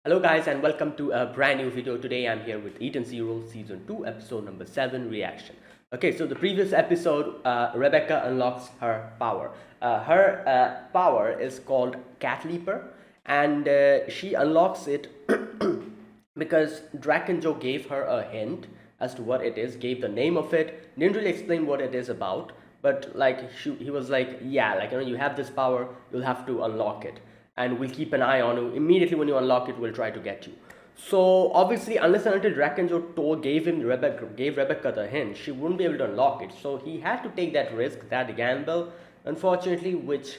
Hello guys and welcome to a brand new video. Today I'm here with Eden Zero Season 2 episode number 7 reaction. Okay, so the previous episode, Rebecca unlocks her power. Her power is called Cat Leaper, and she unlocks it because Draken Joe gave her a hint as to what it is, gave the name of it, didn't really explain what it is about, but like he was like, yeah, like you have this power, you'll have to unlock it, and we'll keep an eye on you. Immediately when you unlock it, we'll try to get you. So obviously, unless and until Draken Joe gave Rebecca the hint, she wouldn't be able to unlock it. So he had to take that risk, that gamble, unfortunately, which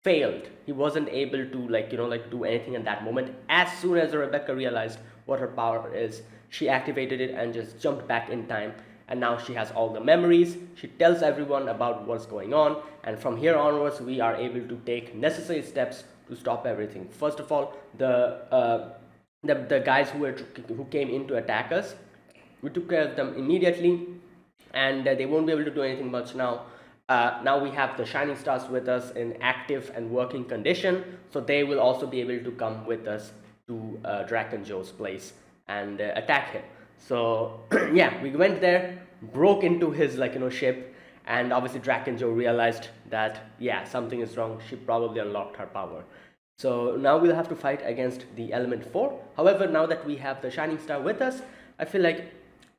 failed. He wasn't able to do anything at that moment. As soon as Rebecca realized what her power is, she activated it and just jumped back in time, and now she has all the memories. She tells everyone about what's going on, and from here onwards we are able to take necessary steps to stop everything. First of all, the guys who came in to attack us, we took care of them immediately, and they won't be able to do anything much now. Now we have the Shining Stars with us in active and working condition, so they will also be able to come with us to Draken Joe's place and attack him. So yeah, we went there, broke into his ship, and obviously Draken Joe realized that yeah, something is wrong. She probably unlocked her power. So now we'll have to fight against the element 4. However, now that we have the Shining Star with us, I feel like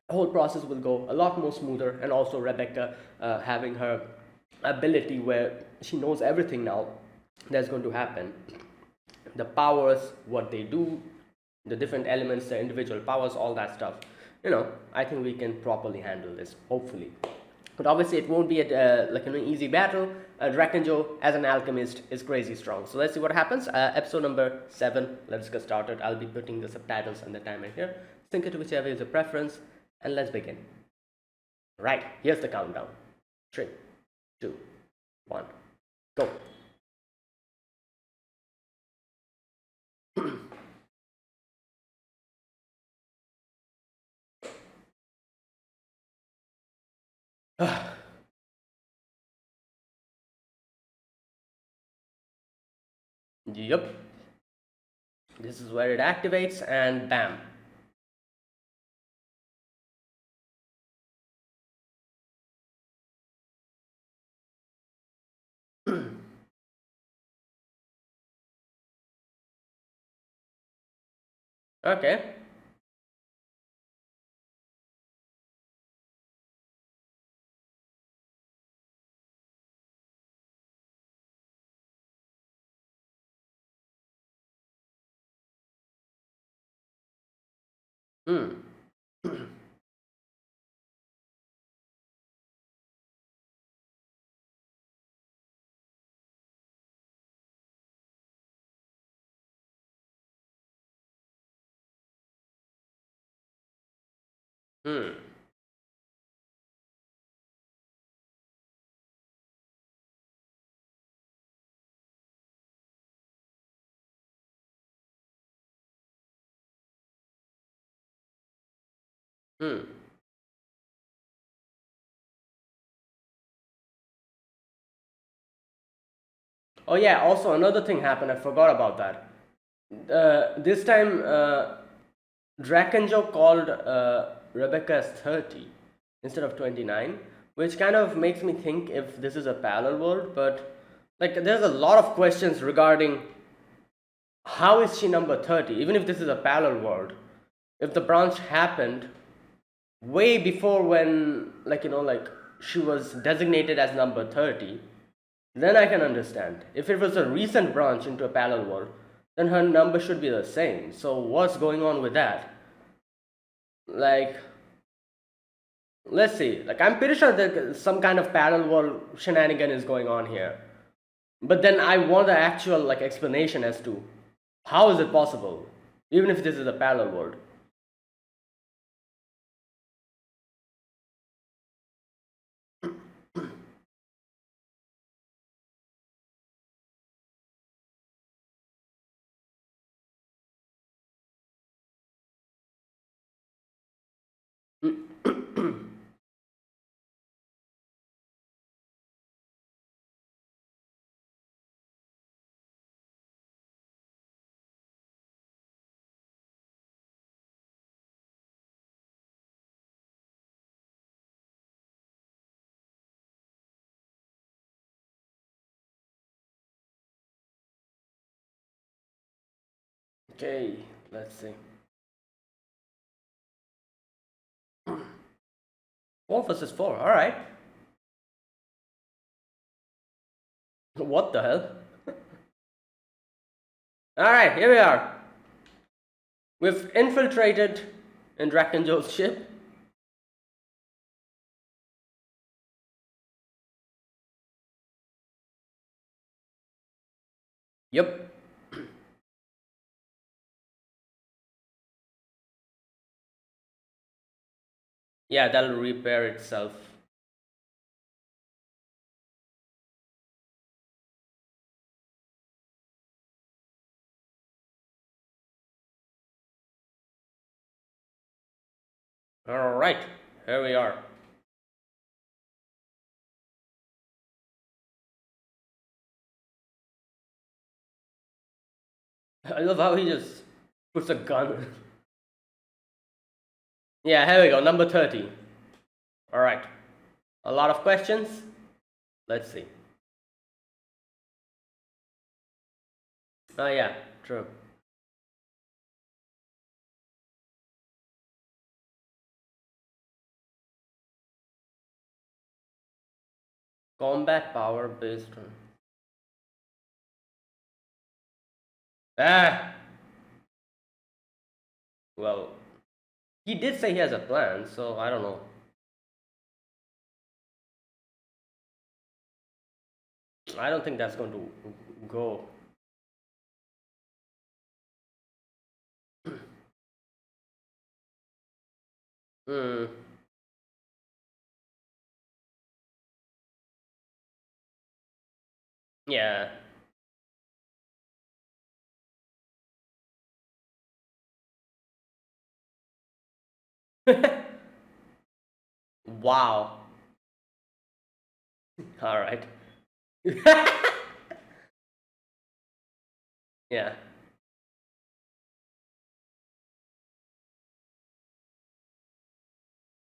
the whole process will go a lot more smoother, and also Rebecca having her ability where she knows everything now that's going to happen, the powers, what they do, the different elements, the individual powers, all that stuff. I think we can properly handle this, hopefully. But obviously, it won't be an easy battle. Draken Joe, as an alchemist, is crazy strong. So let's see what happens. Episode number 7. Let's get started. I'll be putting the subtitles and the timer here. Sync it to whichever is your preference, and let's begin. Right, here's the countdown. 3, 2, 1, go. Yep. This is where it activates, and bam. Okay. Hmm. Hmm. Hmm. Oh yeah. Also, another thing happened. I forgot about that. This time, Drakenjo called Rebecca as 30 instead of 29, which kind of makes me think if this is a parallel world. But like, there's a lot of questions regarding how is she number 30, even if this is a parallel world. If the branch happened way before when she was designated as number 30, then I can understand. If it was a recent branch into a parallel world, then her number should be the same. So what's going on with that? Like, let's see. Like, I'm pretty sure that some kind of parallel world shenanigan is going on here. But then I want the actual explanation as to how is it possible, even if this is a parallel world. Okay, let's see. 4 versus 4, alright. What the hell? Alright, here we are. We've infiltrated in Draken Joe's ship. Yep. Yeah, that'll repair itself. Alright, here we are. I love how he just puts a gun. Yeah, here we go, number 30. Alright. A lot of questions. Let's see. Oh, yeah, true. Combat power based on. Ah! Well, he did say he has a plan, so I don't know. I don't think that's going to go. Hmm. Yeah. Wow. All right. Yeah.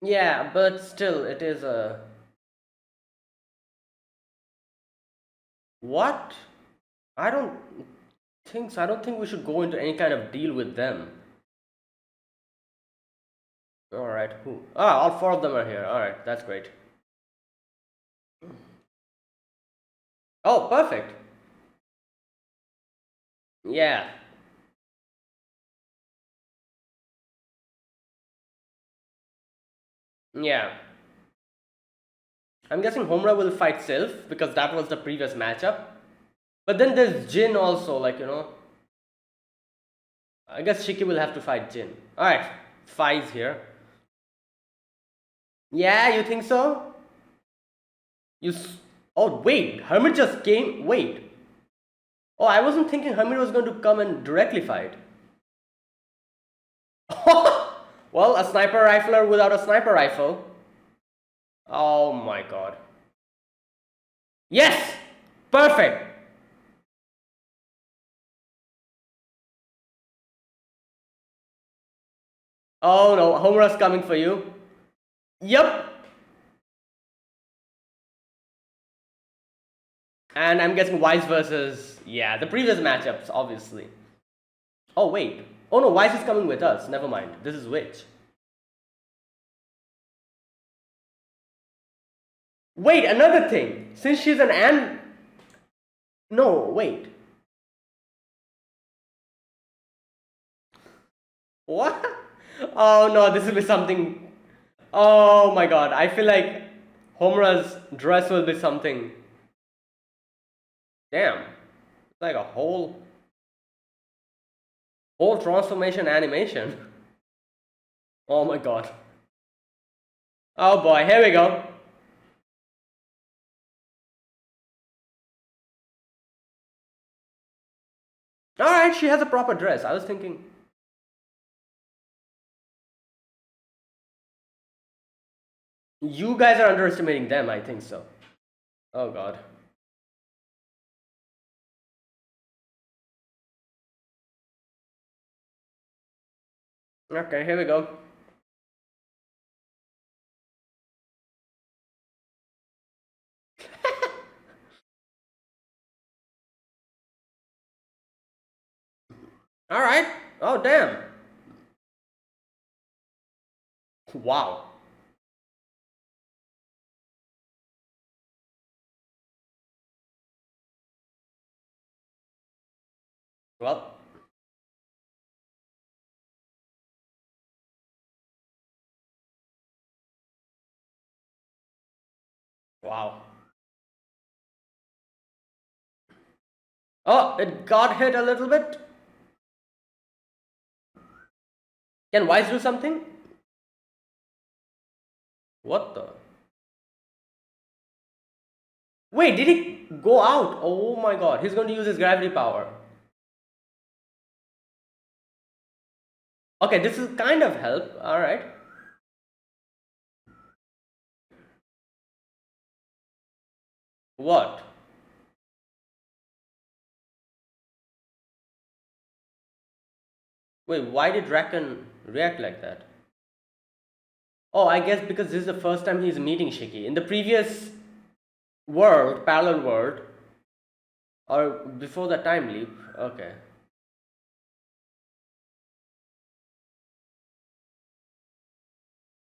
Yeah, but still, it is a. What? I don't think so. I don't think we should go into any kind of deal with them. All right. Who? Ah, all 4 of them are here. All right, that's great. Oh, perfect. Yeah. Yeah. I'm guessing Homura will fight Sylph because that was the previous matchup. But then there's Jin also, I guess Shiki will have to fight Jin. Alright, Fi's here. Yeah, you think so? Oh, wait, Hermit just came. Wait. Oh, I wasn't thinking Hermit was going to come and directly fight. Well, a sniper rifler without a sniper rifle. Oh my god. Yes! Perfect! Oh no, Homura's coming for you. Yep. And I'm guessing Wise versus, yeah, the previous matchups, obviously. Oh, wait. Oh no, Wise is coming with us. Never mind. This is Witch. Wait, another thing. Since she's an No, wait. What? Oh no, this will be something. Oh my god. I feel like Homura's dress will be something. Damn. It's like a whole transformation animation. Oh my god. Oh boy, here we go. Alright, she has a proper dress. I was thinking. You guys are underestimating them, I think so. Oh god. Okay, here we go. Alright. Oh, damn. Wow. Well, wow. Oh, it got hit a little bit. Can Wise do something? What the? Wait, did he go out? Oh my god, he's going to use his gravity power. Okay, this is kind of help. Alright. What? Wait, why did Draken react like that? Oh, I guess because this is the first time he's meeting Shiki. In the previous world, parallel world, or before the time leap. Okay.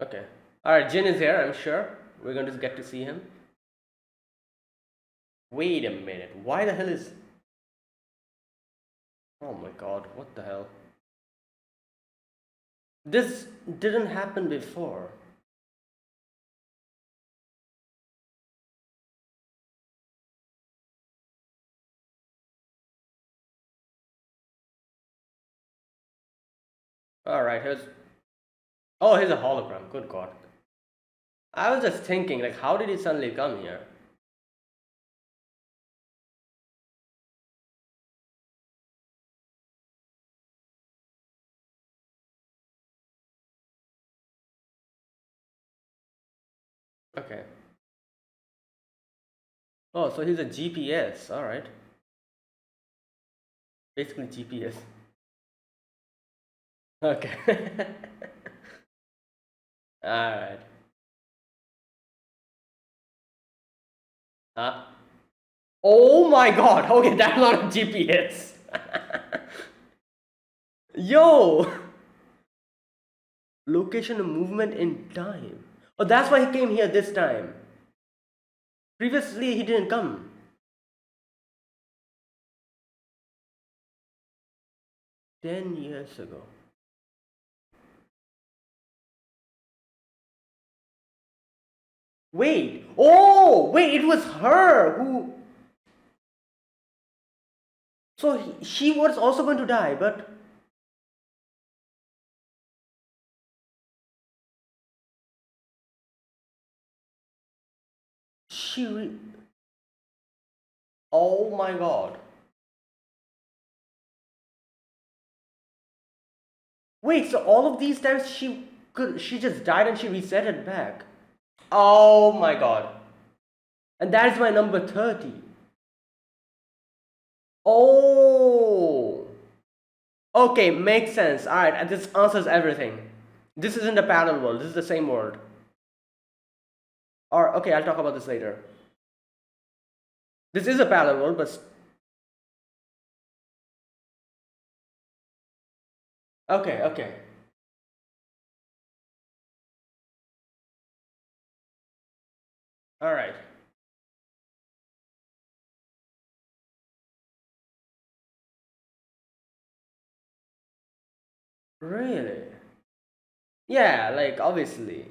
Okay. Alright, Jin is here, I'm sure. We're going to get to see him. Wait a minute. Why the hell is. Oh my god, what the hell? This didn't happen before. Alright, here's. Oh, here's a hologram. Good god. I was just thinking, like, how did he suddenly come here? Okay. Oh, so he's a GPS. Alright. Basically, GPS. Okay. Alright. Uh, oh my god. Okay, that's not a GPS. Yo! Location and movement in time. Oh, that's why he came here this time. Previously, he didn't come. 10 years ago. Wait. Oh, wait, it was her who. So she was also going to die, but. She. Oh my god. Wait, so all of these times she just died and she resetted back. Oh my god. And that is my number 30. Oh. Okay, makes sense. Alright, and this answers everything. This isn't a parallel world, this is the same world. Or, okay, I'll talk about this later. This is a parallel world, but. Okay, okay. Alright. Really? Yeah, like, obviously.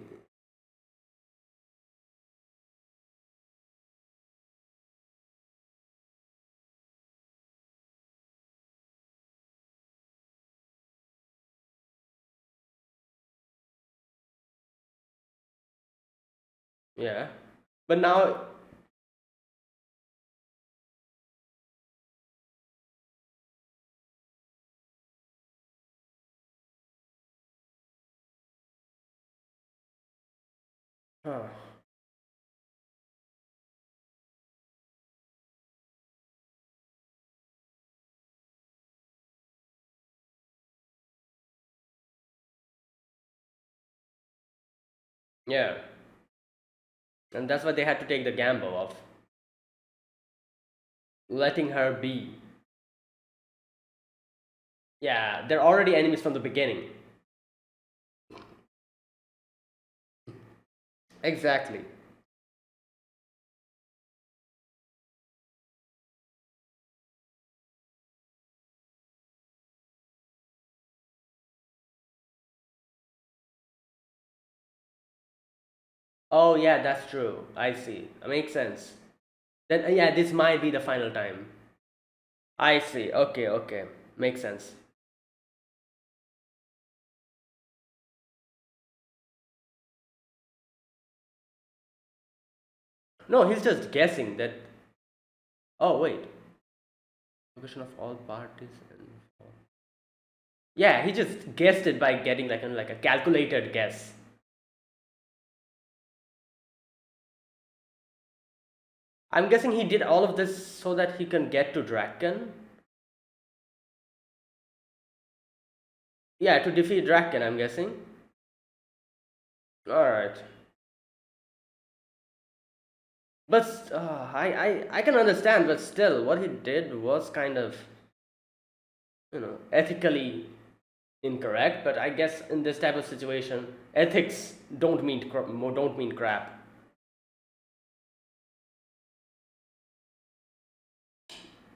Yeah. But now. Huh. Yeah. And that's why they had to take the gamble of letting her be. Yeah, they're already enemies from the beginning. Exactly. Oh yeah, that's true. I see. Makes sense. Then yeah, this might be the final time. I see. Okay, okay. Makes sense. No, he's just guessing that. Oh wait, location of all parties and. Yeah, he just guessed it by getting like a calculated guess. I'm guessing he did all of this so that he can get to Draken. Yeah, to defeat Draken, I'm guessing. All right, but I can understand, but still, what he did was kind of ethically incorrect. But I guess in this type of situation, ethics don't mean crap.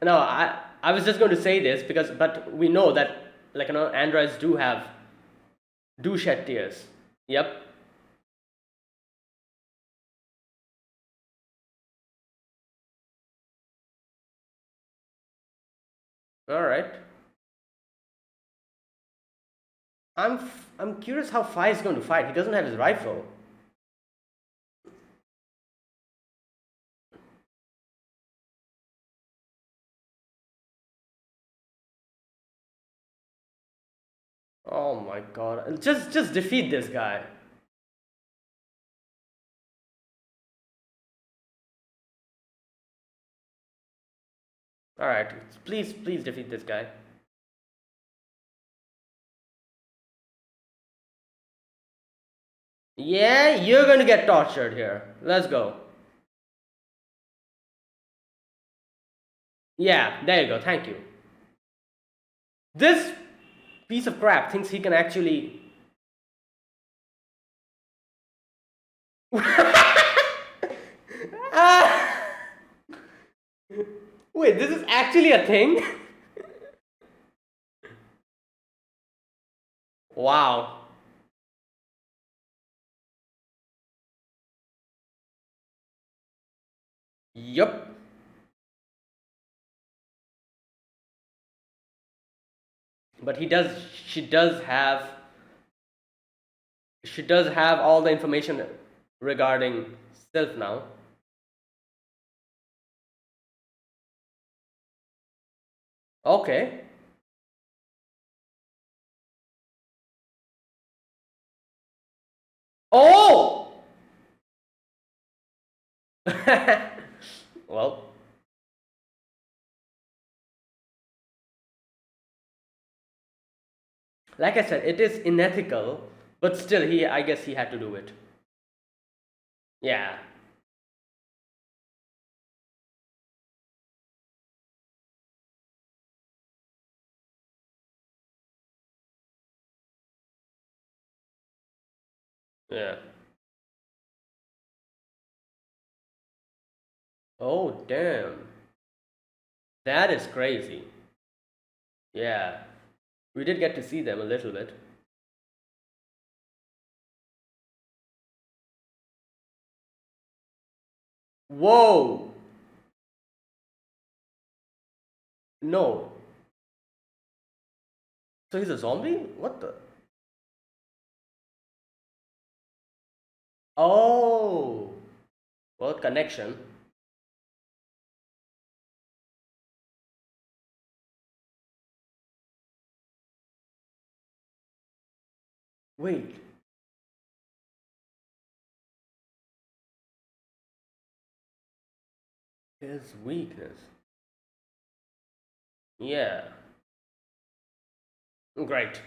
No, I was just going to say this because but we know that androids do shed tears. Yep. All right. I'm curious how Fi is going to fight. He doesn't have his rifle. Oh my god. Just defeat this guy. All right. Please defeat this guy. Yeah, you're going to get tortured here. Let's go. Yeah, there you go. Thank you. This piece of crap thinks he can actually. Ah! Wait, this is actually a thing? Wow. Yup. But she does have all the information regarding Sylph now. Okay. Oh! Well, like I said, it is unethical, but still I guess he had to do it. Yeah. Yeah. Oh, damn. That is crazy. Yeah. We did get to see them a little bit. Whoa! No. So he's a zombie? What the? Oh! Well, connection. Wait. His weakness. Yeah. Great.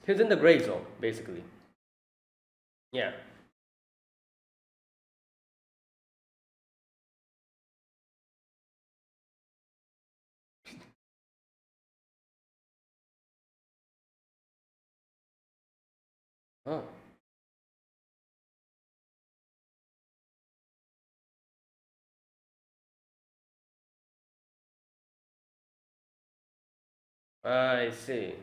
He's in the gray zone, basically. Yeah. Oh, I see.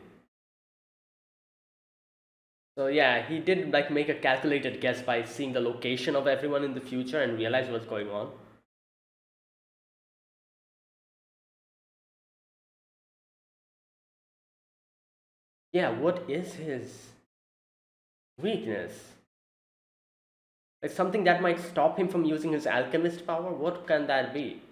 So yeah, he did like make a calculated guess by seeing the location of everyone in the future and realize what's going on. Yeah, what is his weakness? Like something that might stop him from using his alchemist power? What can that be?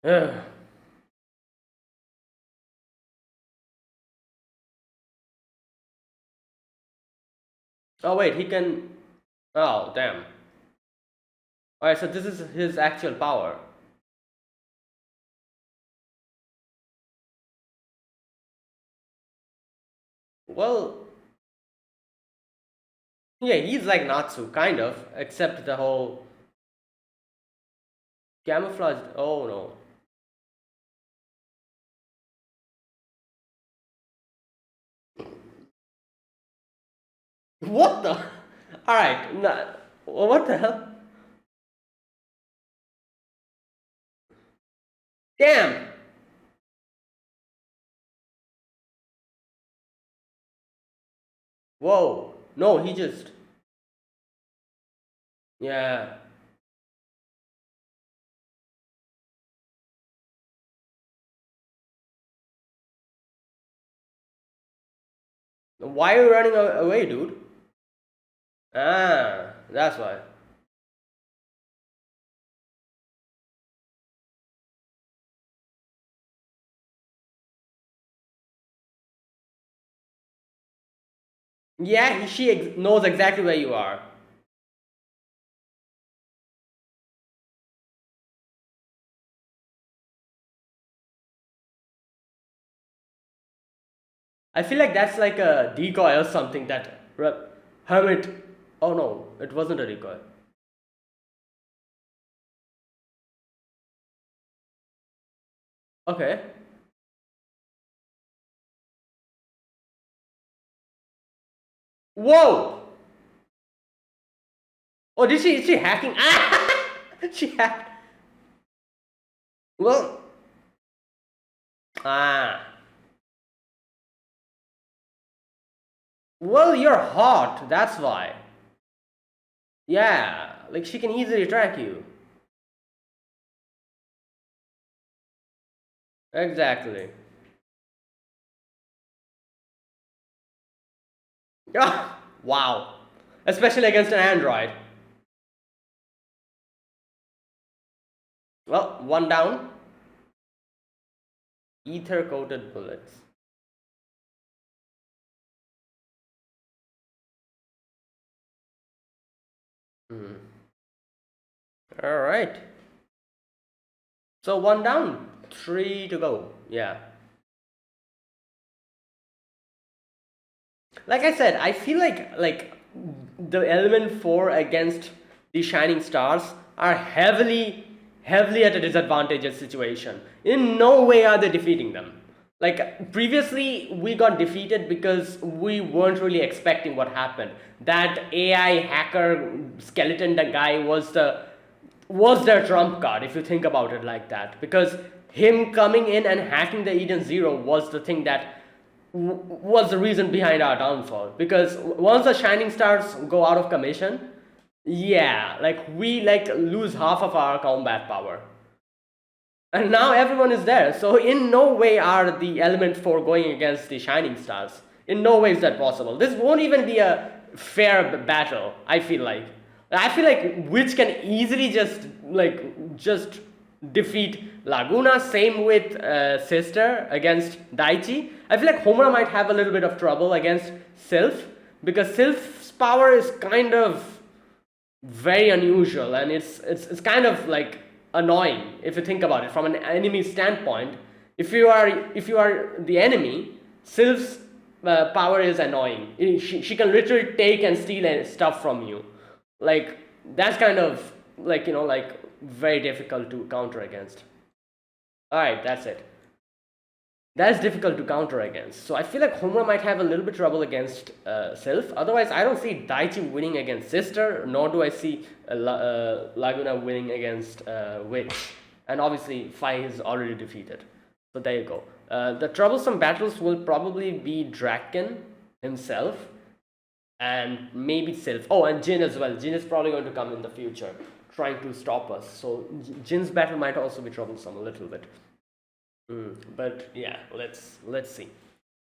Ugh. Oh wait, he can. Oh damn. Alright, so this is his actual power. Well, yeah, he's like Natsu, kind of, except the whole camouflage. Oh no. What the? Alright, nah, what the hell? Damn! Whoa. No, he just. Yeah. Why are you running away, dude? Ah, that's why. Yeah, she knows exactly where you are. I feel like that's like a decoy or something that Hermit. Oh no, it wasn't a decoy. Okay. Whoa! Oh, did she? Is she hacking? Ah! She hacked. Well, ah. Well, you're hot. That's why. Yeah, like she can easily track you. Exactly. Ah, wow. Especially against an android. Well, one down. Ether coated bullets. Hmm. All right. So one down, three to go. Yeah. Like I said, I feel like the element four against the shining stars are heavily at a disadvantageous situation. In no way are they defeating them. Like previously we got defeated because we weren't really expecting what happened. That AI hacker skeleton the guy was their trump card if you think about it like that, because him coming in and hacking the Eden Zero was the thing that was the reason behind our downfall. Because once the shining stars go out of commission, yeah, like we like lose half of our combat power, and now everyone is there. So in no way are the element 4 going against the shining stars. In no way is that possible. This won't even be a fair battle, I feel like Witch can easily just defeat Laguna. Same with Sister against Daichi. I feel like Homura might have a little bit of trouble against Sylph, because Sylph's power is kind of very unusual, and it's kind of like annoying if you think about it from an enemy standpoint. If you are the enemy, Sylph's power is annoying. She can literally take and steal stuff from you. Like that's kind of like very difficult to counter against. Alright, that's it. That is difficult to counter against. So I feel like Homura might have a little bit trouble against Sylph. Otherwise, I don't see Daichi winning against Sister, nor do I see Laguna winning against Witch. And obviously, Fai is already defeated. So there you go. The troublesome battles will probably be Draken himself and maybe Sylph. Oh, and Jin as well. Jin is probably going to come in the future trying to stop us. So Jin's battle might also be troublesome a little bit. But yeah, let's see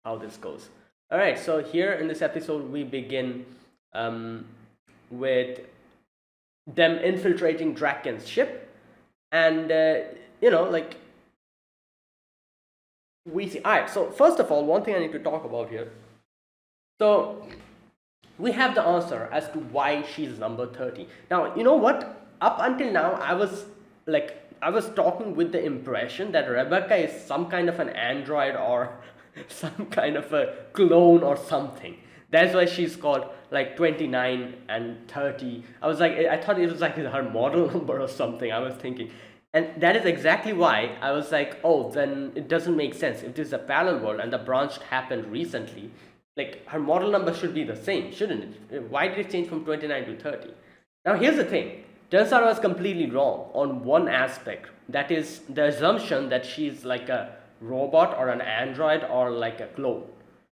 how this goes. All right, so here in this episode we begin with them infiltrating Draken's ship, and like we see. All right, so first of all, one thing I need to talk about here. So we have the answer as to why she's number 30. Now, you know what? Up until now, I was talking with the impression that Rebecca is some kind of an android or some kind of a clone or something. That's why she's called like 29 and 30. I thought it was like her model number or something. I was thinking. And that is exactly why I was like, oh, then it doesn't make sense. If this is a parallel world and the branch happened recently, like her model number should be the same, shouldn't it? Why did it change from 29 to 30? Now here's the thing. Turns out I was completely wrong on one aspect. That is the assumption that she's like a robot or an android or like a clone.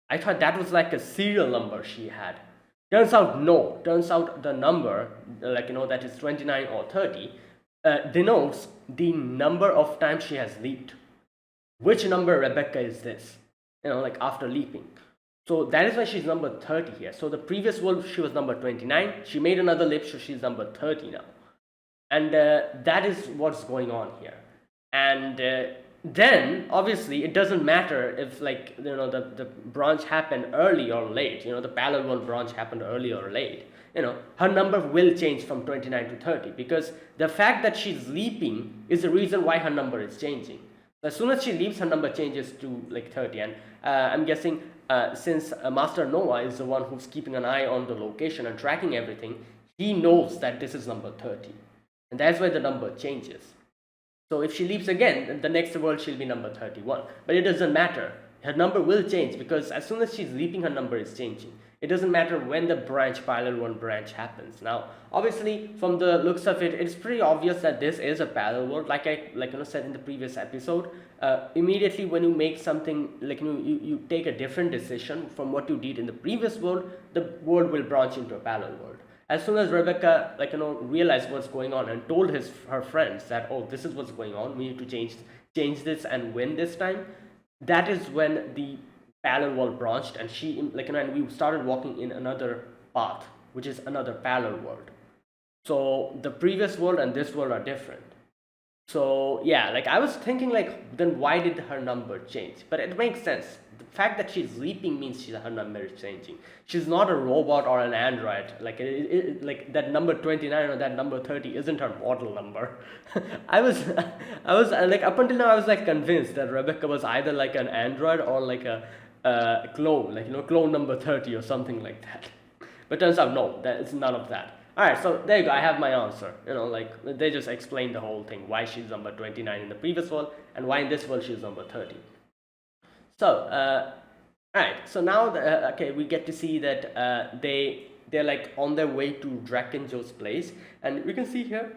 I thought that was like a serial number she had. Turns out no. Turns out the number, that is 29 or 30, denotes the number of times she has leaped. Which number Rebecca is this? After leaping. So that is why she's number 30 here. So the previous world she was number 29. She made another leap, so she's number 30 now. And that is what's going on here. And then obviously it doesn't matter if the branch happened early or late. The parallel world branch happened early or late. Her number will change from 29 to 30 because the fact that she's leaping is the reason why her number is changing. As soon as she leaps, her number changes to 30. And I'm guessing since Master Noah is the one who's keeping an eye on the location and tracking everything, he knows that this is number 30. And that's why the number changes. So if she leaps again, the next world she'll be number 31. But it doesn't matter. Her number will change because as soon as she's leaping, her number is changing. It doesn't matter when the parallel world branch happens. Now, obviously, from the looks of it, it's pretty obvious that this is a parallel world. Like I said in the previous episode, immediately when you make something, you take a different decision from what you did in the previous world, the world will branch into a parallel world. As soon as Rebecca, realized what's going on and told her friends that, oh, this is what's going on, we need to change this and win this time, that is when the parallel world branched and and we started walking in another path, which is another parallel world. So the previous world and this world are different. So yeah, I was thinking then why did her number change? But it makes sense. The fact that she's leaping means her number is changing. She's not a robot or an android. That number 29 or that number 30 isn't her model number. I was up until now I was convinced that Rebecca was either an android or a clone, clone number 30 or something like that. But turns out no, that it's none of that. Alright, so there you go, I have my answer. They just explained the whole thing, why she's number 29 in the previous world, and why in this world she's number 30. So, alright, so now, we get to see that they're on their way to Drakenjo's place, and we can see here,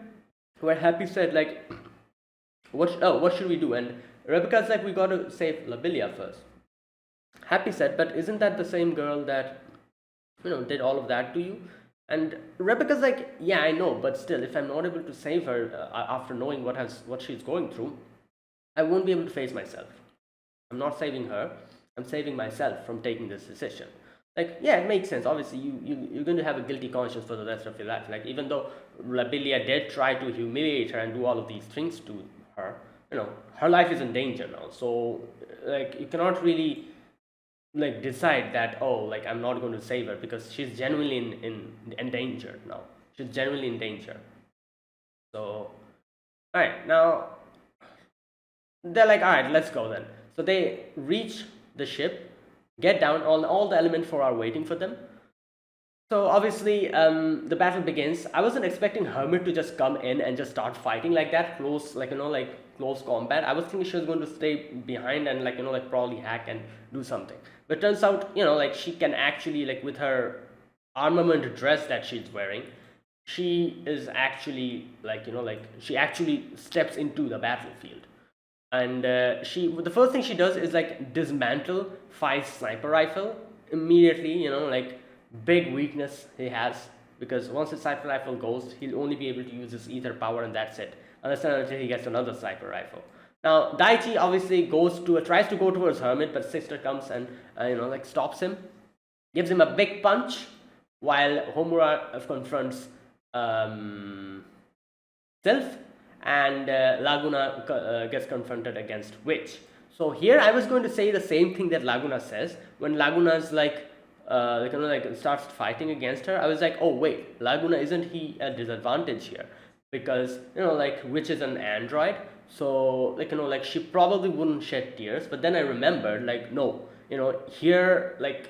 where Happy said, what should we do? And Rebecca's we gotta save Labilia first. Happy said, but isn't that the same girl that, did all of that to you? And Rebecca's yeah, I know, but still, if I'm not able to save her after knowing what she's going through, I won't be able to face myself. I'm not saving her, I'm saving myself from taking this decision. Yeah, it makes sense. Obviously, you're going to have a guilty conscience for the rest of your life. Even though Labilia did try to humiliate her and do all of these things to her, her life is in danger now. So, you cannot really decide that, oh, I'm not going to save her because she's genuinely in danger now. She's genuinely in danger. So, alright, now they're alright, let's go then. So they reach the ship, get down, all the element 4 are waiting for them. So obviously, the battle begins. I wasn't expecting Hermit to just come in and just start fighting like that, close, like close combat. I was thinking she was going to stay behind and like probably hack and do something. But turns out, like she can actually, like with her armament dress that she's wearing, she is actually like she actually steps into the battlefield. And she the first thing she does is like dismantle Five's sniper rifle immediately. Like big weakness he has, because once his sniper rifle goes, he'll only be able to use his ether power, and that's it, unless and until he gets another sniper rifle. Now Daichi obviously tries to go towards Hermit, but Sister comes and like stops him, gives him a big punch, while Homura confronts Sylph, and Laguna gets confronted against Witch. So here I was going to say the same thing that Laguna says when Laguna's like starts fighting against her. I was like, oh wait, Laguna, isn't he at disadvantage here? Because like Witch is an android, so like she probably wouldn't shed tears. But then I remembered, like, no, here like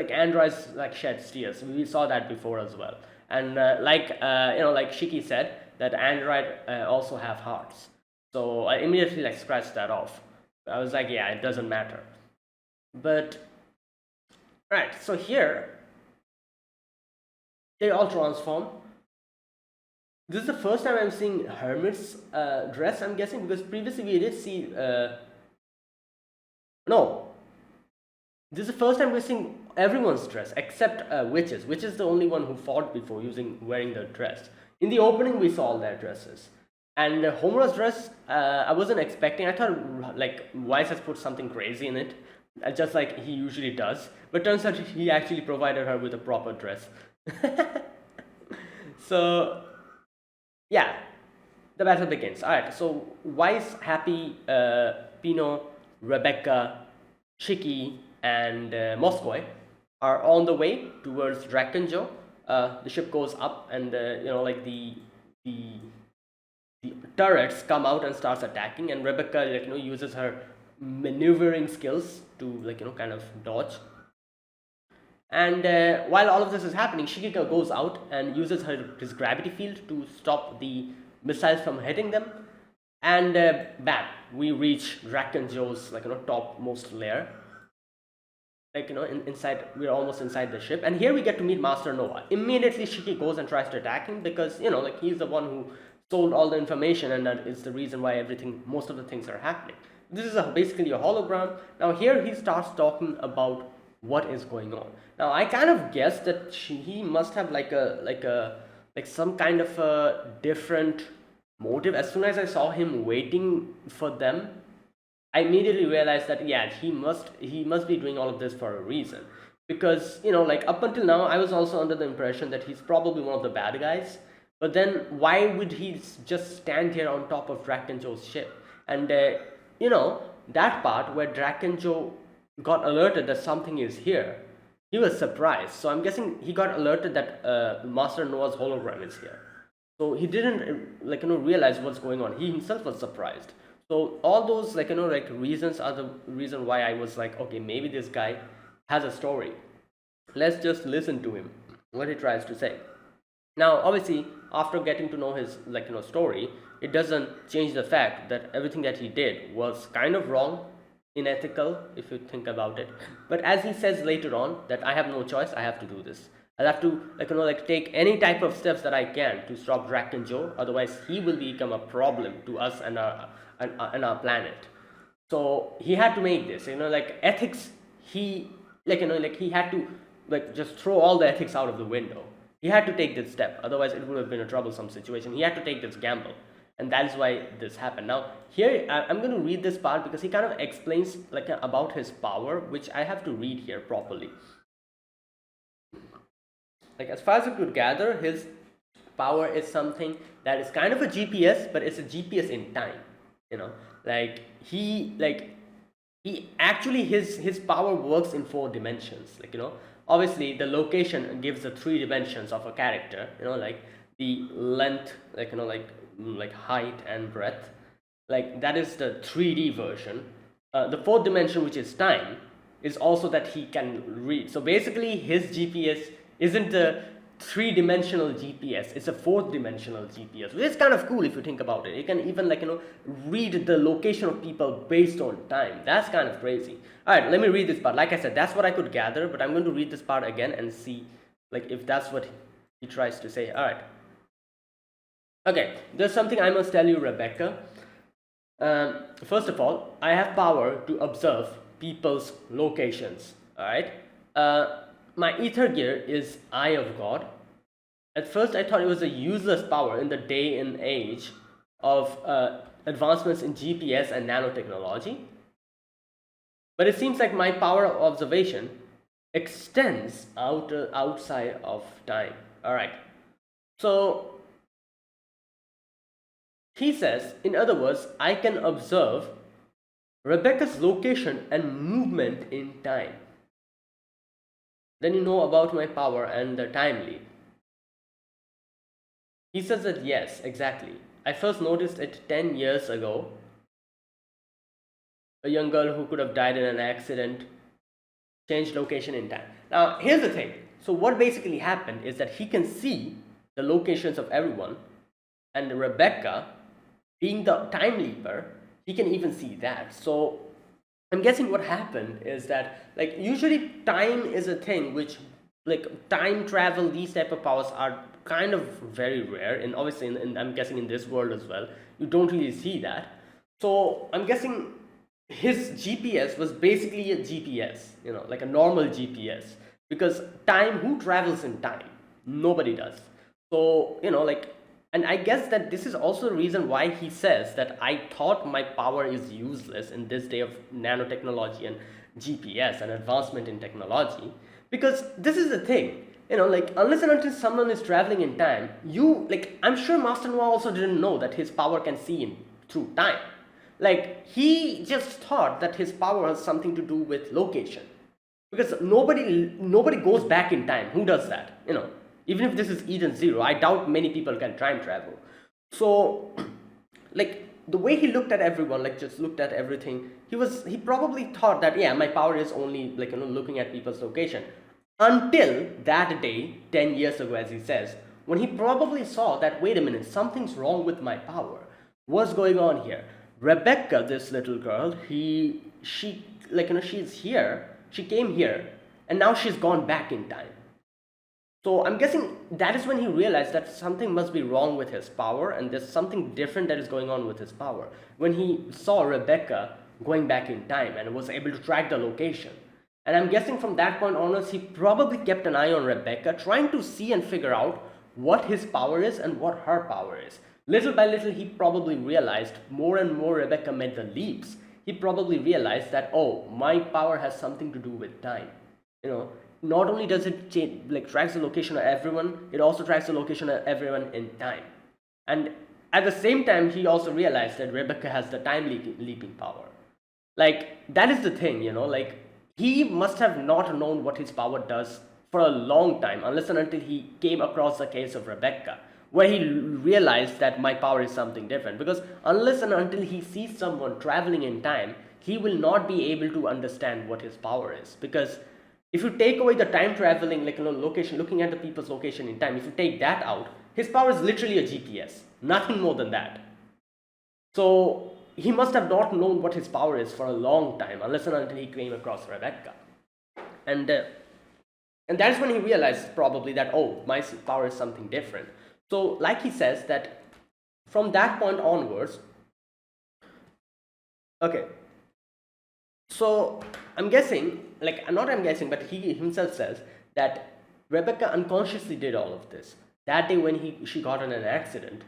androids like shed tears. We saw that before as well. And like Shiki said, that android also have hearts. So I immediately like scratched that off. I was like, yeah, it doesn't matter. But right, so here they all transform. This is the first time I'm seeing Hermit's dress, I'm guessing, because previously we did see no, this is the first time we're seeing everyone's dress except Witches. Witch is the only one who fought before wearing the dress. In the opening, we saw all their dresses. And Homura's dress, I wasn't expecting. I thought like Weiss has put something crazy in it, just like he usually does. But turns out he actually provided her with a proper dress. So yeah, the battle begins. Alright, so Weiss, Happy, Pino, Rebecca, Shiki, and Moskoi are on the way towards Drakenjo. The ship goes up, and like the turrets come out and starts attacking, and Rebecca uses her maneuvering skills to kind of dodge. And while all of this is happening, Shikika goes out and uses his gravity field to stop the missiles from hitting them. And bam, we reach Drakenjo's topmost layer. Inside, we're almost inside the ship, and here we get to meet Master Noah. Immediately Shiki goes and tries to attack him, because like he's the one who sold all the information, and that is the reason why most of the things are happening. This is basically a hologram. Now here he starts talking about what is going on. Now I kind of guessed that he must have like some kind of a different motive. As soon as I saw him waiting for them, I immediately realized that yeah, he must be doing all of this for a reason. Because like up until now, I was also under the impression that he's probably one of the bad guys. But then why would he just stand here on top of Drakenjo's ship? And that part where Drakenjo got alerted that something is here, he was surprised. So I'm guessing he got alerted that Master Noah's hologram is here. So he didn't realize what's going on. He himself was surprised. So all those reasons are the reason why I was like, okay, maybe this guy has a story. Let's just listen to him, what he tries to say. Now, obviously, after getting to know his story, it doesn't change the fact that everything that he did was kind of wrong, unethical, if you think about it. But as he says later on, that I have no choice, I have to do this. I'll have to take any type of steps that I can to stop Drakenjo. Otherwise, he will become a problem to us and our planet. So he had to make this. Ethics. He he had to just throw all the ethics out of the window. He had to take this step. Otherwise, it would have been a troublesome situation. He had to take this gamble. And that is why this happened. Now, here I'm going to read this part because he kind of explains about his power, which I have to read here properly. As far as I could gather, his power is something that is kind of a GPS, but it's a GPS in time. He actually his power works in 4 dimensions. Obviously the location gives the 3 dimensions of a character. The length, height and breadth. That is the 3D version. The 4th dimension, which is time, is also that he can read. So basically his GPS isn't a three-dimensional GPS. It's a fourth-dimensional GPS, which is kind of cool if you think about it. It can even read the location of people based on time. That's kind of crazy. All right, let me read this part. Like I said, that's what I could gather, but I'm going to read this part again and see if that's what he tries to say. All right. Okay, there's something I must tell you, Rebecca. First of all, I have power to observe people's locations. All right. My ether gear is Eye of God. At first, I thought it was a useless power in the day and age of advancements in GPS and nanotechnology. But it seems like my power of observation extends outside of time. All right. So he says, in other words, I can observe Rebecca's location and movement in time. Then you know about my power and the time leap. He says that yes, exactly. I first noticed it 10 years ago. A young girl who could have died in an accident changed location in time. Now, here's the thing. So what basically happened is that he can see the locations of everyone, and Rebecca, being the time leaper, he can even see that. So I'm guessing what happened is that usually time is a thing which time travel, these type of powers are kind of very rare, and obviously I'm guessing in this world as well you don't really see that. So I'm guessing his GPS was basically a GPS, like a normal GPS, because time, who travels in time? Nobody does. So and I guess that this is also the reason why he says that I thought my power is useless in this day of nanotechnology and GPS and advancement in technology. Because this is the thing, unless and until someone is traveling in time, I'm sure Master Noah also didn't know that his power can see through time. He just thought that his power has something to do with location. Because nobody goes back in time. Who does that? Even if this is Eden Zero, I doubt many people can time travel. So the way he looked at everyone, just looked at everything, he probably thought that, yeah, my power is only looking at people's location, until that day 10 years ago, as he says, when he probably saw that, wait a minute, something's wrong with my power. What's going on here? Rebecca, this little girl, she's here, she came here, and now she's gone back in time. So I'm guessing that is when he realized that something must be wrong with his power, and there's something different that is going on with his power. When he saw Rebecca going back in time and was able to track the location. And I'm guessing from that point onwards, he probably kept an eye on Rebecca, trying to see and figure out what his power is and what her power is. Little by little, he probably realized more and more Rebecca made the leaps. He probably realized that, oh, my power has something to do with time. Not only does it tracks the location of everyone, it also tracks the location of everyone in time. And at the same time, he also realized that Rebecca has the time leaping power. That is the thing, he must have not known what his power does for a long time, unless and until he came across the case of Rebecca, where he realized that my power is something different. Because unless and until he sees someone traveling in time, he will not be able to understand what his power is. Because if you take away the time traveling, location, looking at the people's location in time, if you take that out, his power is literally a GPS, nothing more than that. So he must have not known what his power is for a long time, unless and until he came across Rebecca. And that is when he realized probably that, oh, my power is something different. So like he says that from that point onwards, okay, so I'm guessing, but he himself says that Rebecca unconsciously did all of this. That day when she got in an accident,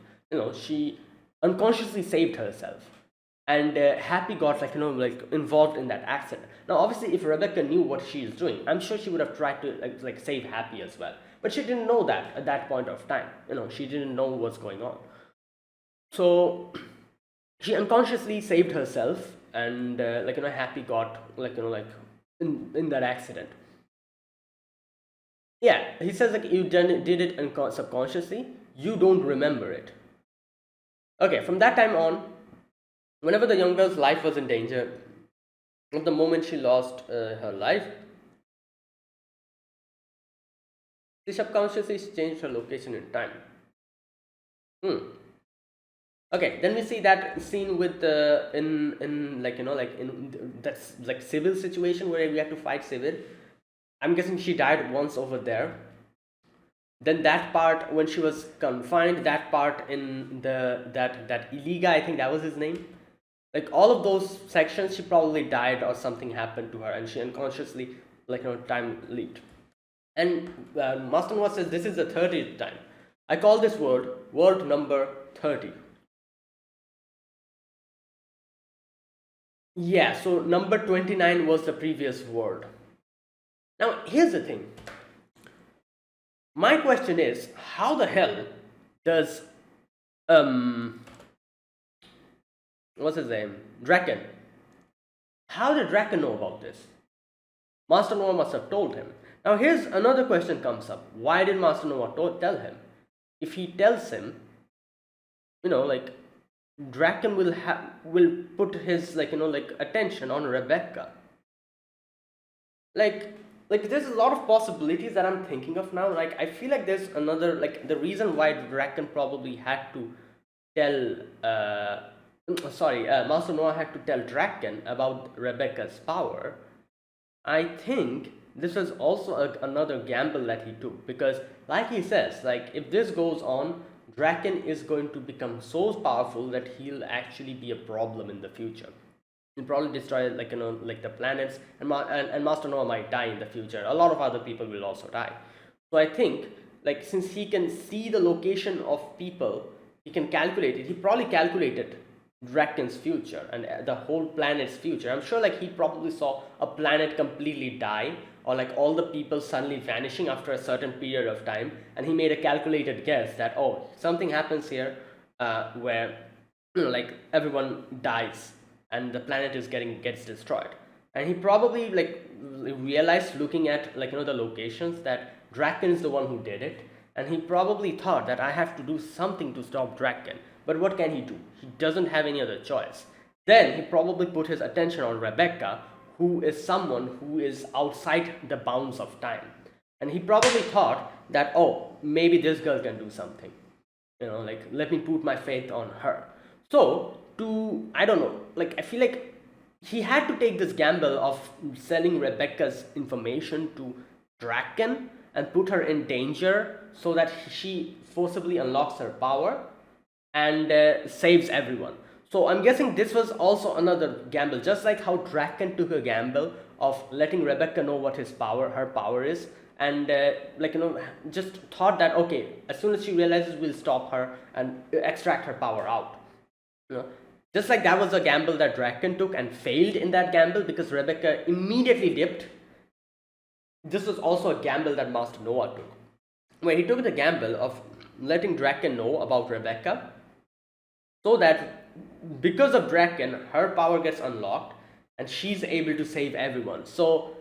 she unconsciously saved herself. And Happy got involved in that accident. Now obviously if Rebecca knew what she is doing, I'm sure she would have tried to save Happy as well. But she didn't know that at that point of time. She didn't know what's going on. So she unconsciously saved herself, and Happy got in that accident. Yeah, he says you did it subconsciously, you don't remember it. Okay, from that time on, whenever the young girl's life was in danger, at the moment she lost her life, She subconsciously changed her location in time. Hmm. Okay, then we see that scene with the in like like in that's like civil situation where we have to fight civil. I'm guessing she died once over there. Then that part when she was confined, that part in that Iliga, I think that was his name. Like all of those sections, she probably died or something happened to her, and she unconsciously time leaped. And Master Noah says this is the 30th time. I call this word number 30. Yeah, so number 29 was the previous word. Now, here's the thing. My question is, how the hell does what's his name? Draken. How did Draken know about this? Master Noah must have told him. Now here's another question comes up. Why did Master Noah tell him? If he tells him, like Draken will put his attention on Rebecca. Like there's a lot of possibilities that I'm thinking of now. Like I feel like there's another the reason why Draken probably had to tell Master Noah had to tell Draken about Rebecca's power. I think this was also another gamble that he took, because like he says, like if this goes on, Draken is going to become so powerful that he'll actually be a problem in the future. He'll probably destroy the planets, and Master Noah might die in the future. A lot of other people will also die. So I think since he can see the location of people, he can calculate it. He probably calculated Draken's future and the whole planet's future. I'm sure he probably saw a planet completely die, or all the people suddenly vanishing after a certain period of time, and he made a calculated guess that something happens here where everyone dies and the planet gets destroyed. And he probably realized, looking at the locations, that Draken is the one who did it, and he probably thought that I have to do something to stop Draken. But what can he do? He doesn't have any other choice. Then he probably put his attention on Rebecca, who is someone who is outside the bounds of time. And he probably thought that, maybe this girl can do something. Let me put my faith on her. So, I don't know, I feel like he had to take this gamble of selling Rebecca's information to Draken and put her in danger so that she forcibly unlocks her power and saves everyone. So I'm guessing this was also another gamble, just like how Draken took a gamble of letting Rebecca know what her power is, and just thought that okay, as soon as she realizes, we'll stop her and extract her power out. Just like that was a gamble that Draken took and failed in that gamble because Rebecca immediately dipped. This was also a gamble that Master Noah took, where he took the gamble of letting Draken know about Rebecca, so that because of Draken, her power gets unlocked and she's able to save everyone. So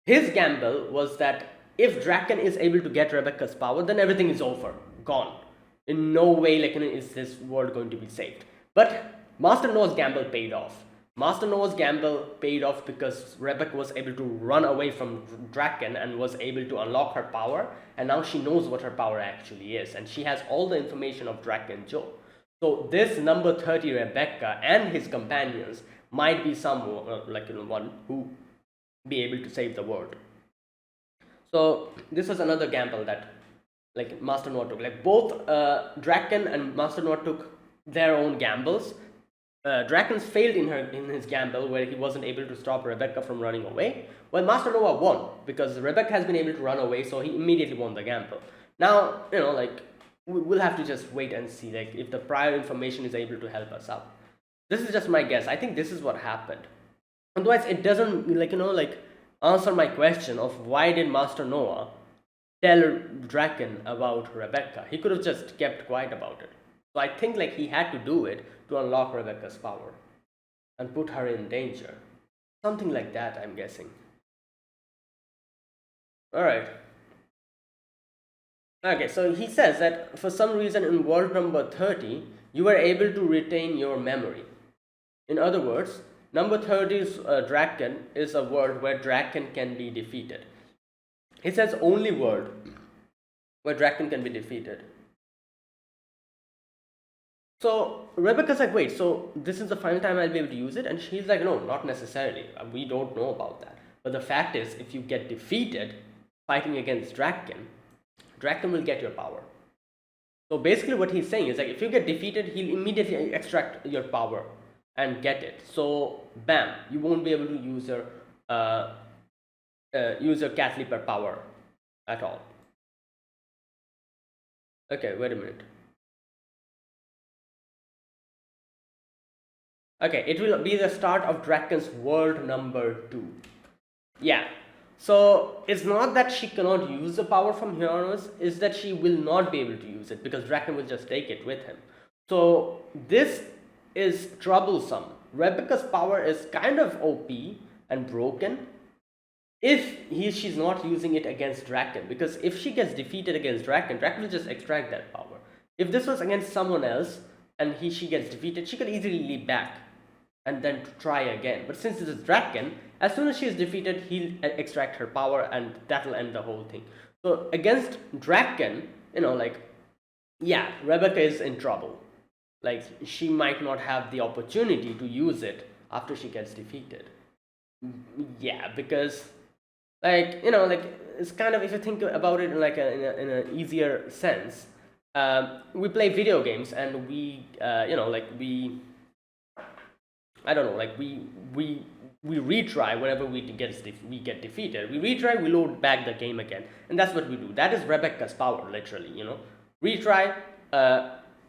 his gamble was that if Draken is able to get Rebecca's power, then everything is over, gone. In no way is this world going to be saved. But Master Noah's gamble paid off. Master Noah's gamble paid off because Rebecca was able to run away from Draken and was able to unlock her power, and now she knows what her power actually is, and she has all the information of Draken Joe. So this number 30 Rebecca and his companions might be someone one who be able to save the world. So this was another gamble that Master Noah took. Both Draken and Master Noah took their own gambles. Draken failed in his gamble, where he wasn't able to stop Rebecca from running away. Well, Master Noah won because Rebecca has been able to run away, so he immediately won the gamble. Now, we'll have to just wait and see if the prior information is able to help us out. This is just my guess. I think this is what happened. Otherwise, it doesn't answer my question of why did Master Noah tell Draken about Rebecca. He could have just kept quiet about it. So I think he had to do it to unlock Rebecca's power and put her in danger. Something like that, I'm guessing. Alright. Okay, so he says that for some reason in world number 30, you were able to retain your memory. In other words, number 30's Draken is a world where Draken can be defeated. He says only world where Draken can be defeated. So Rebecca's like, wait, so this is the final time I'll be able to use it? And she's like, no, not necessarily. We don't know about that. But the fact is, if you get defeated fighting against Draken, Draken will get your power. So basically what he's saying is like, if you get defeated, he'll immediately extract your power and get it. So bam, you won't be able to use your Cat Leaper power at all. Okay, wait a minute. Okay, it will be the start of Draken's world number 2. Yeah. So it's not that she cannot use the power from here onwards, it's that she will not be able to use it because Draken will just take it with him. So this is troublesome. Rebecca's power is kind of OP and broken if she's not using it against Draken, because if she gets defeated against Draken, Draken will just extract that power. If this was against someone else and she gets defeated, she could easily leap back and then try again. But since it is Draken, as soon as she is defeated, he'll extract her power and that'll end the whole thing. So against Draken, yeah, Rebecca is in trouble. Like, she might not have the opportunity to use it after she gets defeated. Yeah, because it's kind of, if you think about it in in an easier sense, we play video games and we I don't know, like we retry whenever we get defeated. We retry, we load back the game again, and that's what we do. That is Rebecca's power, literally. Retry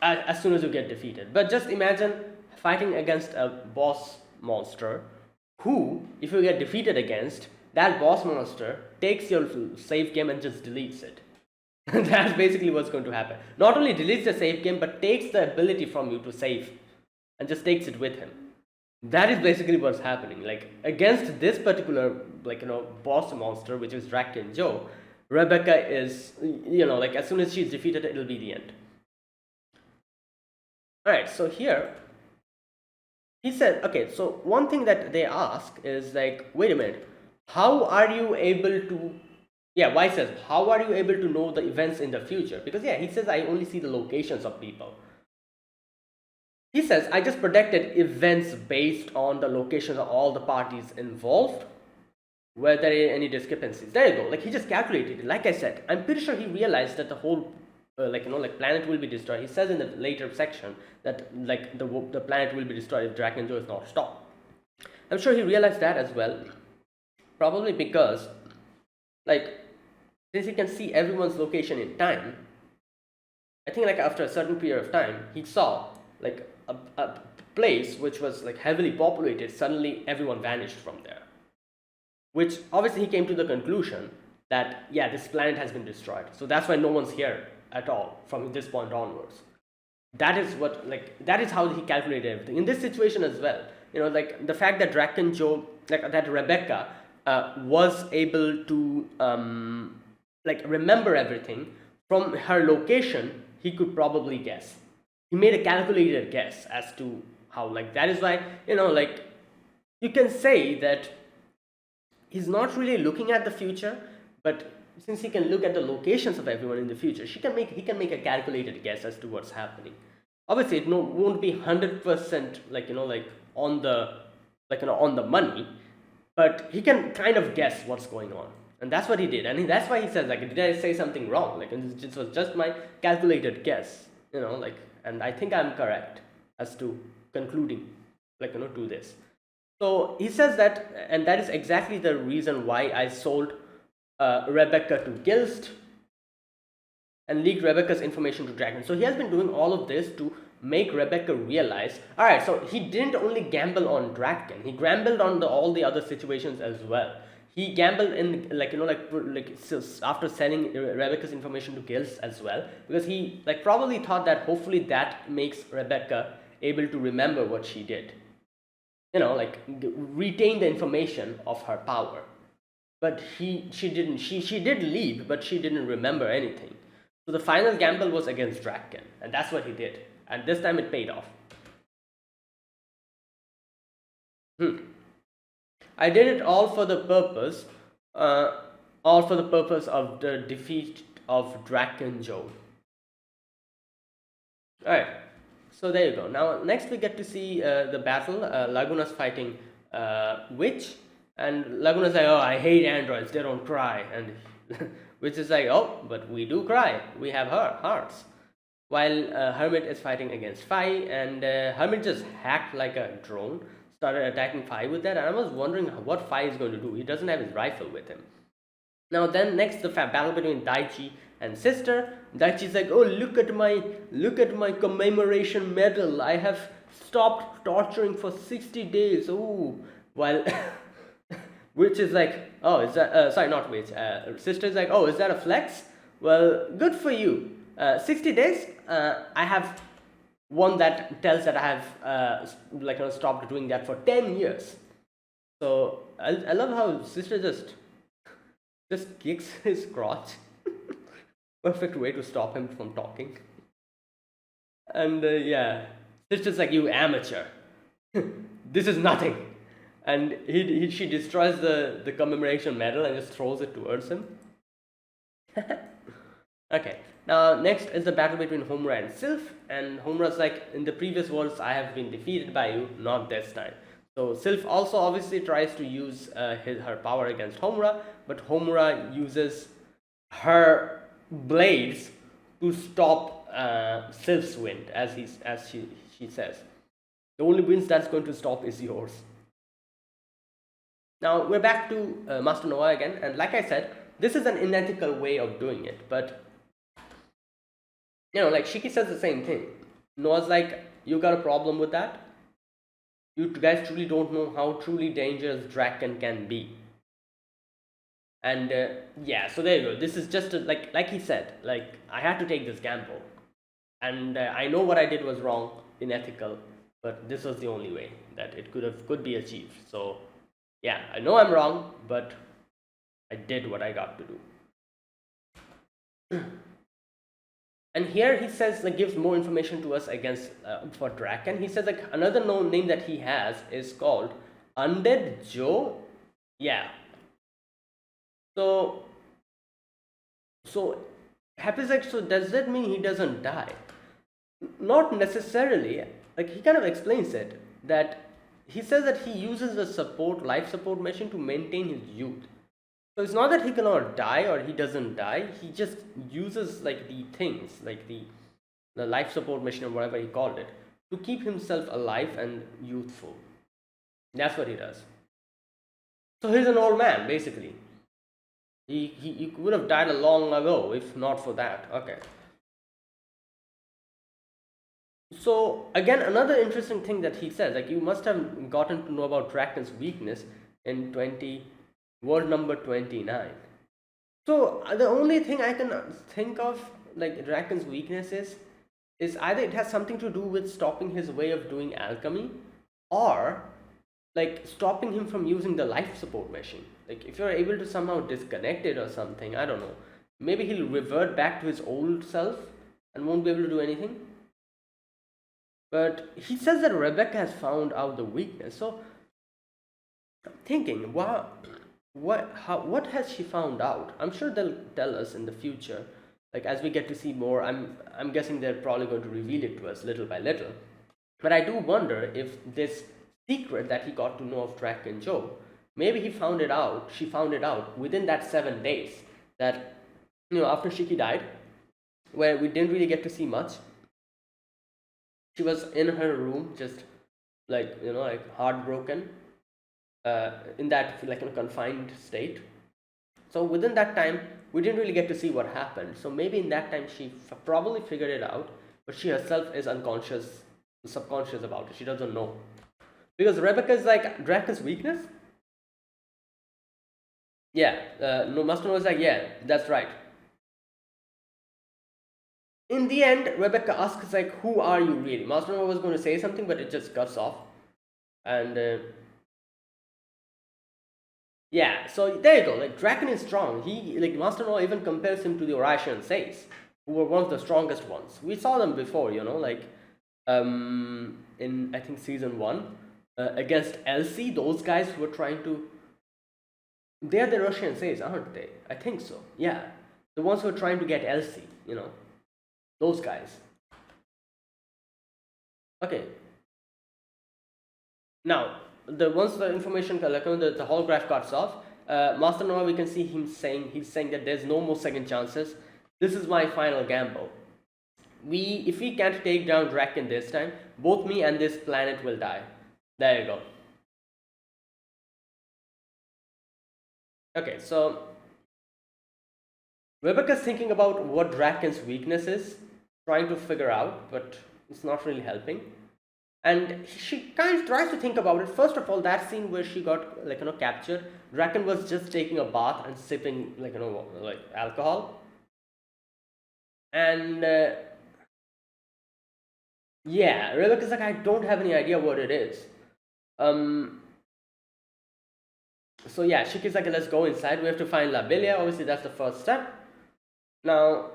as soon as you get defeated. But just imagine fighting against a boss monster who, if you get defeated against, that boss monster takes your save game and just deletes it. That's basically what's going to happen. Not only deletes the save game, but takes the ability from you to save and just takes it with him. That is basically what's happening. Like, against this particular boss monster, which is Draken Joe, Rebecca is, as soon as she's defeated, it'll be the end. Alright, so here he said, okay, so one thing that they ask is like, wait a minute, how are you able to, Y says, how are you able to know the events in the future? Because he says, I only see the locations of people. He says, I just predicted events based on the locations of all the parties involved, where there are any discrepancies. There you go. Like, he just calculated it. Like I said, I'm pretty sure he realized that the whole planet will be destroyed. He says in the later section that the planet will be destroyed if Draken Joe is not stopped. I'm sure he realized that as well. Probably because, since he can see everyone's location in time, I think after a certain period of time, he saw a place which was heavily populated. Suddenly everyone vanished from there, which obviously he came to the conclusion that this planet has been destroyed, so that's why no one's here at all from this point onwards. That is that is how he calculated everything in this situation as well. The fact that Draken Joe, that Rebecca was able to remember everything from her location, he could probably guess. He made a calculated guess as to how, that is why, you can say that he's not really looking at the future, but since he can look at the locations of everyone in the future, he can make a calculated guess as to what's happening. Obviously, it won't be 100% on the money, but he can kind of guess what's going on, and that's what he did. And that's why he says, did I say something wrong? This was just my calculated guess, and I think I'm correct as to concluding, to this. So he says that, and that is exactly the reason why I sold Rebecca to Gilst and leaked Rebecca's information to Draken. So he has been doing all of this to make Rebecca realize, alright, so he didn't only gamble on Draken, he gambled on all the other situations as well. He gambled in after selling Rebecca's information to Gilst as well, because he probably thought that hopefully that makes Rebecca able to remember what she did, retain the information of her power. But she didn't. She did leave, but she didn't remember anything. So the final gamble was against Draken, and that's what he did. And this time it paid off. I did it all for the purpose of the defeat of Draken Joe. Alright, so there you go. Now, next we get to see the battle. Laguna's fighting Witch, and Laguna's like, oh, I hate androids, they don't cry. And Witch is like, oh, but we do cry, we have hearts. While Hermit is fighting against Fi, and Hermit just hacked like a drone, started attacking Fi with that, and I was wondering what Fi is going to do. He doesn't have his rifle with him. Now then, next the battle between Daichi and Sister. Daichi's like, oh, look at my commemoration medal. I have stopped torturing for 60 days. Ooh. While Witch is like, oh, is that sorry, not Witch. Sister's like, oh, is that a flex? Well, good for you. 60 days. I have one that tells that I have stopped doing that for 10 years. So I love how Sister just kicks his crotch. Perfect way to stop him from talking. And yeah, Sister's like, you amateur. This is nothing. And she destroys the commemoration medal and just throws it towards him. Okay, now next is the battle between Homura and Sylph. And Homura's like, in the previous worlds I have been defeated by you, not this time. So Sylph also obviously tries to use her power against Homura, but Homura uses her blades to stop Sylph's wind, as she says. The only winds that's going to stop is yours. Now we're back to Master Noah again, and like I said, this is an unethical way of doing it, but like Shiki says the same thing. Noah's like, you got a problem with that? You guys truly don't know how truly dangerous Draken can be. And yeah, so there you go. This is just like he said, like I had to take this gamble, and I know what I did was wrong, unethical, but this was the only way that it could be achieved. So yeah, I know I'm wrong, but I did what I got to do. And here he says, like, gives more information to us against for Draken. He says, like, another known name that he has is called Undead Joe. Yeah. So Happy's like, so does that mean he doesn't die? Not necessarily. Like, he kind of explains it, that he says that he uses the life support machine to maintain his youth. So it's not that he cannot die or he doesn't die, he just uses like the things, like the life support machine or whatever he called it, to keep himself alive and youthful. That's what he does. So he's an old man, basically. He would have died a long ago if not for that. Okay. So again, another interesting thing that he says, like, you must have gotten to know about Draken's weakness in world number 29. So the only thing I can think of, like, Draken's weakness is either it has something to do with stopping his way of doing alchemy, or like stopping him from using the life support machine. Like, if you're able to somehow disconnect it or something, I don't know, maybe he'll revert back to his old self and won't be able to do anything. But he says that Rebecca has found out the weakness. So I'm thinking, wow, what has she found out? I'm sure they'll tell us in the future, like as we get to see more. I'm guessing they're probably going to reveal it to us little by little. But I do wonder if this secret that he got to know of Draken Joe, maybe she found it out within that 7 days, that after Shiki died, where we didn't really get to see much. She was in her room, just like heartbroken, in that in a confined state. So within that time, we didn't really get to see what happened. So maybe in that time she probably figured it out, but she herself is subconscious about it. She doesn't know, because Rebecca is like Draken's weakness. Yeah, no, Master was like, yeah, that's right. In the end, Rebecca asks, like, who are you really? Master Noah was going to say something, but it just cuts off. And yeah, so there you go. Like, Draken is strong. Master Noah even compares him to the Orician Saints, who were one of the strongest ones. We saw them before, in I think season 1, against Elsie. Those guys who were trying to. They are the Russian Saints, aren't they? I think so. Yeah. The ones who are trying to get Elsie, you know, those guys. Okay. Now, once the information, like, the holograph cuts off, Master Noah, we can see him saying, he's saying that there's no more second chances. This is my final gamble. If we can't take down Draken this time, both me and this planet will die. There you go. Okay, so Rebecca's thinking about what Draken's weakness is, trying to figure out, but it's not really helping. And she kind of tries to think about it. First of all, that scene where she got, like, captured, Draken was just taking a bath and sipping, like, like alcohol. And yeah, Rebecca's like, I don't have any idea what it is. So yeah, Shiki's like, let's go inside. We have to find Labelia. Obviously, that's the first step. Now,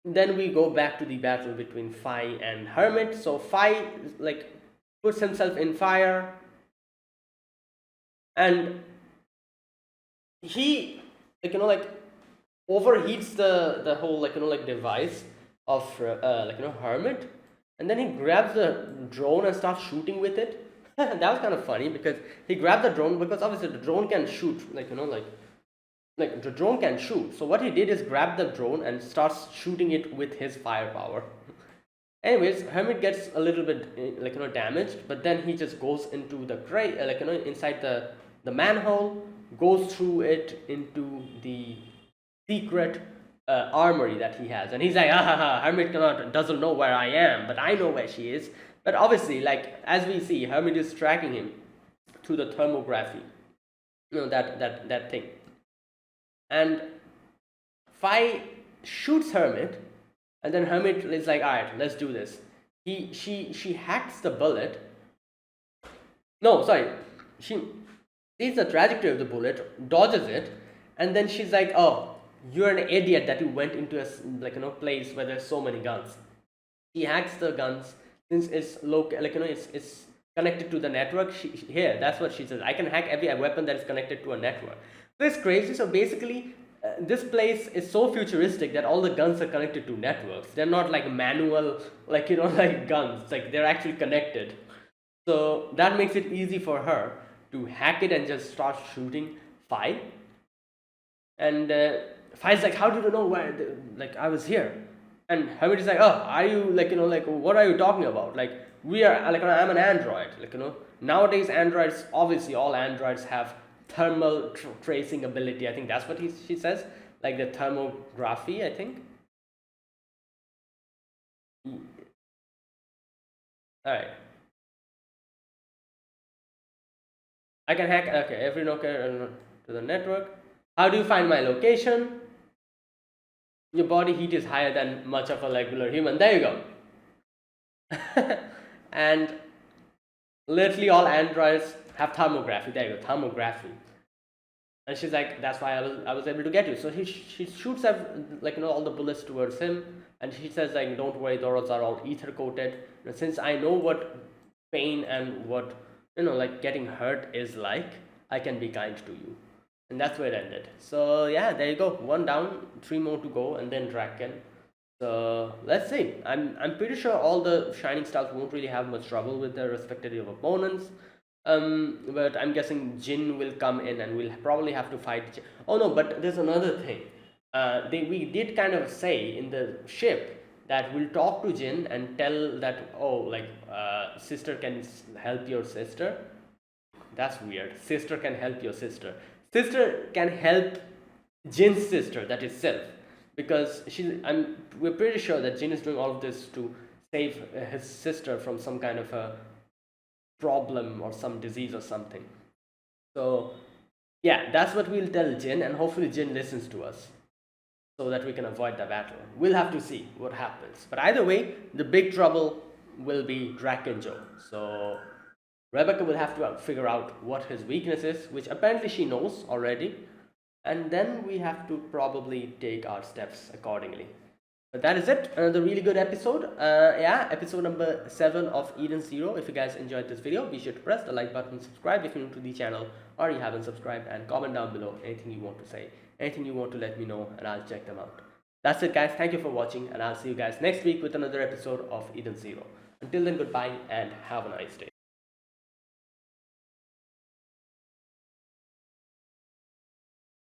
then we go back to the battle between Phi and Hermit. So Phi, like, puts himself in fire, and he, like, like, overheats the whole, like, like, device of like, Hermit, and then he grabs the drone and starts shooting with it. That was kind of funny because he grabbed the drone, because obviously the drone can shoot, like, like the drone can shoot. So what he did is grab the drone and starts shooting it with his firepower. Anyways, Hermit gets a little bit, like, damaged, but then he just goes into the crate, like, inside the manhole, goes through it into the secret armory that he has, and he's like, Hermit doesn't know where I am, but I know where she is. But obviously, like, as we see, Hermit is tracking him through the thermography, that thing. And Phi shoots Hermit, and then Hermit is like, alright, let's do this. She hacks the bullet. No, sorry. She sees the trajectory of the bullet, dodges it, and then she's like, oh, you're an idiot that you went into a, like, place where there's so many guns. She hacks the guns, since it's local, like, it's connected to the network. Here, that's what she says. I can hack every weapon that is connected to a network. So it's crazy. So basically, this place is so futuristic that all the guns are connected to networks. They're not like manual, like, like guns. Like, they're actually connected. So that makes it easy for her to hack it and just start shooting Phi. And Phi's like, how did you know where, like, I was here? And Hermit is like, oh, are you, like, like, what are you talking about? Like, we are, like, I'm an android. Like, nowadays androids, obviously all androids have thermal tracing ability. I think that's what she says, like the thermography, I think. Alright. I can hack, okay, every knocker to the network. How do you find my location? Your body heat is higher than much of a regular human. There you go. And literally all androids have thermography. There you go, thermography. And she's like, that's why I was able to get you. So she shoots at, like, all the bullets towards him, and she says, like, don't worry, those are all ether coated. Since I know what pain and what, like, getting hurt is like, I can be kind to you. And that's where it ended. So yeah, there you go. 1 down, 3 more to go, and then Draken. So let's see. I'm pretty sure all the Shining Stars won't really have much trouble with their respective opponents. But I'm guessing Jin will come in and we'll probably have to fight. Oh no, but there's another thing. We did kind of say in the ship that we'll talk to Jin and tell that, oh, like, sister can help your sister. That's weird. Sister can help your sister. Sister can help Jin's sister, that is Sylph, because we're pretty sure that Jin is doing all of this to save his sister from some kind of a problem or some disease or something. So yeah, that's what we'll tell Jin, and hopefully Jin listens to us so that we can avoid the battle. We'll have to see what happens. But either way, the big trouble will be Draken Joe. So Rebecca will have to figure out what his weakness is, which apparently she knows already, and then we have to probably take our steps accordingly. But that is it. Another really good episode. Yeah, episode number 7 of Eden Zero. If you guys enjoyed this video, be sure to press the like button, subscribe if you're new to the channel or you haven't subscribed, and comment down below anything you want to say. anything you want to let me know, and I'll check them out. That's it, guys. Thank you for watching, and I'll see you guys next week with another episode of Eden Zero. Until then, goodbye and have a nice day.